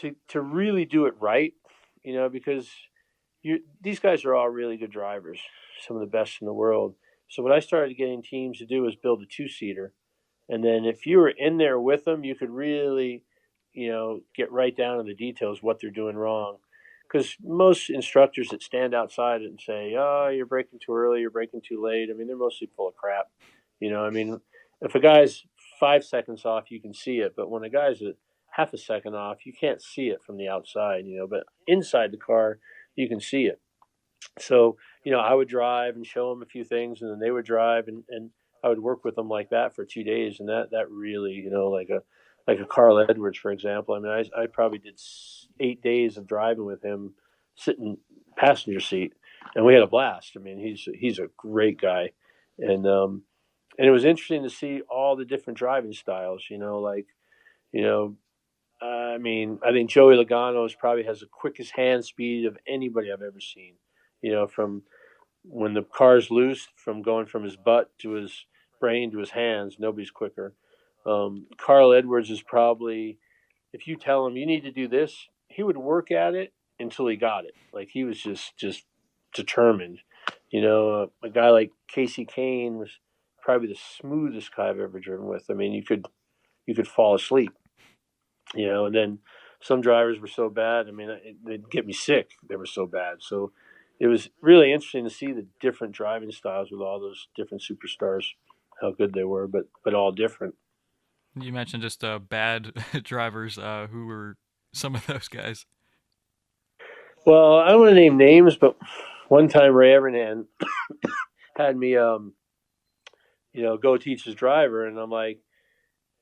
to really do it right, because these guys are all really good drivers, some of the best in the world. So what I started getting teams to do was build a two-seater, and then if you were in there with them, you could really, get right down to the details what they're doing wrong. Because most instructors that stand outside and say, "Oh, you're braking too early, you're braking too late," I mean, they're mostly full of crap. I mean, if a guy's 5 seconds off, you can see it, but when a guy's a half a second off, you can't see it from the outside. But inside the car, you can see it. So, I would drive and show them a few things, and then they would drive, and I would work with them like that for 2 days, and that really, like a Carl Edwards, for example. I mean, I probably did 8 days of driving with him, sitting passenger seat, and we had a blast. I mean, he's a great guy, and it was interesting to see all the different driving styles. You know, I mean, I think Joey Logano probably has the quickest hand speed of anybody I've ever seen. From when the car's loose, from going from his butt to his brain to his hands, nobody's quicker. Carl Edwards is probably, if you tell him you need to do this, he would work at it until he got it. Like he was just determined. A guy like Kasey Kahne was probably the smoothest guy I've ever driven with. I mean, you could fall asleep. And then some drivers were so bad. I mean, they'd get me sick. They were so bad. So it was really interesting to see the different driving styles with all those different superstars, how good they were, but all different. You mentioned just bad drivers. Who were some of those guys? Well, I don't want to name names, but one time Ray Evernan had me, go teach his driver, and I'm like,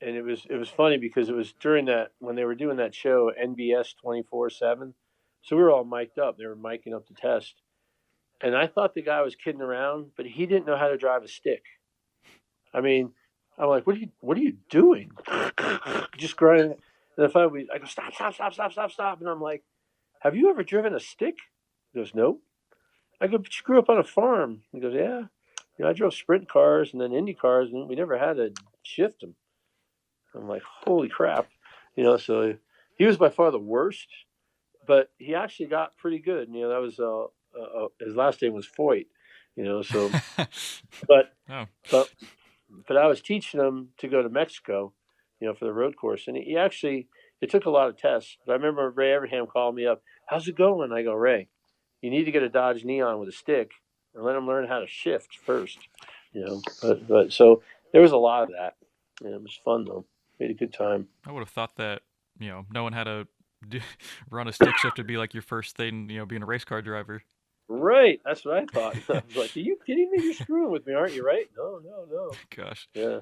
and it was funny because it was during that when they were doing that show NBS 24/7, so we were all mic'd up. They were miking up the test, and I thought the guy was kidding around, but he didn't know how to drive a stick. I mean, I'm like, what are you doing? Just grinding. And then finally, I go, stop, stop, stop, stop, stop, stop, and I'm like, have you ever driven a stick? He goes, no. I go, but you grew up on a farm. He goes, yeah. I drove sprint cars and then Indy cars, and we never had to shift them. I'm like, holy crap. So he was by far the worst, but he actually got pretty good. That was his last name was Foyt. So but Oh, but but I was teaching him to go to Mexico, for the road course, and he actually it took a lot of tests. But I remember Ray Everham called me up. How's it going? I go, Ray, you need to get a Dodge Neon with a stick and let him learn how to shift first. But so there was a lot of that. It was fun though. We had a good time. I would have thought that knowing how to do, run a stick shift would be like your first thing. Being a race car driver. Right, that's what I thought. I was like, "Are you kidding me? You're screwing with me, aren't you?" Right? No, no, no. Gosh. Yeah.